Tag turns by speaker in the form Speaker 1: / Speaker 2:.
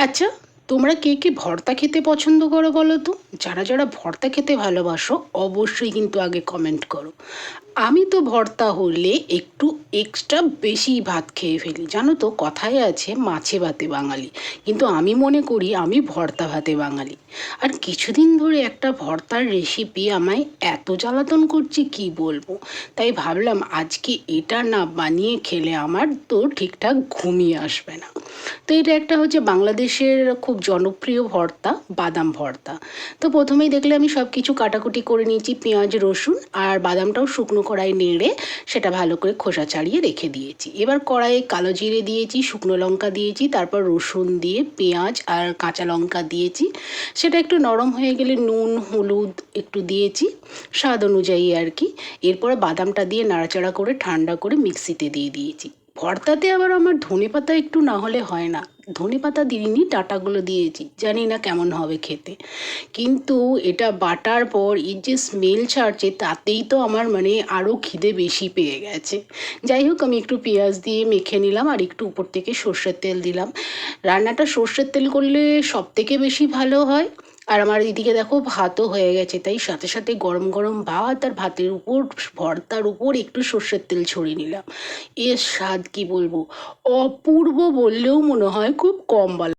Speaker 1: আচ্ছা, তোমরা কে কে ভর্তা খেতে পছন্দ করো বলো তো? যারা যারা ভর্তা খেতে ভালোবাসো অবশ্যই কিন্তু আগে কমেন্ট করো। আমি তো ভর্তা হলে একটু এক্সট্রা বেশি ভাত খেয়ে ফেলি, জানো তো কথায় আছে মাছে ভাতে বাঙালি, কিন্তু আমি মনে করি আমি ভর্তা ভাতে বাঙালি। আর কিছুদিন ধরে একটা ভর্তার রেসিপি আমায় এত জ্বালাতন করছে কি বলবো, তাই ভাবলাম আজকে এটা না বানিয়ে খেলে আমার তো ঠিকঠাক ঘুমিয়ে আসবে না। তো এটা একটা হচ্ছে বাংলাদেশের খুব জনপ্রিয় ভর্তা, বাদাম ভর্তা। তো প্রথমেই দেখলে আমি সব কিছু কাটাকুটি করে নিয়েছি, পেঁয়াজ রসুন আর বাদামটাও শুকনো কড়াই নেড়ে সেটা ভালো করে খোসা ছাড়িয়ে রেখে দিয়েছি। এবার কড়াইয়ে কালো জিরে দিয়েছি, শুকনো লঙ্কা দিয়েছি, তারপর রসুন দিয়ে পেঁয়াজ আর কাঁচা লঙ্কা দিয়েছি। সেটা একটু নরম হয়ে গেলে নুন হলুদ একটু দিয়েছি স্বাদ অনুযায়ী আর কি। এরপরে বাদামটা দিয়ে নাড়াচাড়া করে ঠান্ডা করে মিক্সিতে দিয়ে দিয়েছি। ভর্তাতে আবার আমার ধনেপাতা একটু না হলে হয় না, ধনেপাতা দিইনি, ডাঁটাগুলো দিয়েছি, জানি না কেমন হবে খেতে। কিন্তু এটা বাটার পর এর যে স্মেল ছাড়ছে তাতেই তো আমার মানে আরও খিদে বেশি পেয়ে গেছে। যাই হোক, আমি একটু পেঁয়াজ দিয়ে মেখে নিলাম আর একটু উপর থেকে সর্ষের তেল দিলাম। রান্নাটা সর্ষের তেল করলে সব থেকে বেশি ভালো হয়। আর আমার এদিকে দেখো ভাতও হয়ে গেছে, তাই সাথে সাথে গরম গরম ভাত আর ভাতের উপর ভর্তার উপর একটু সর্ষের তেল ছড়িয়ে নিলাম। এর স্বাদ কি বলবো, অপূর্ব বললেও মনে হয় খুব কম বলা।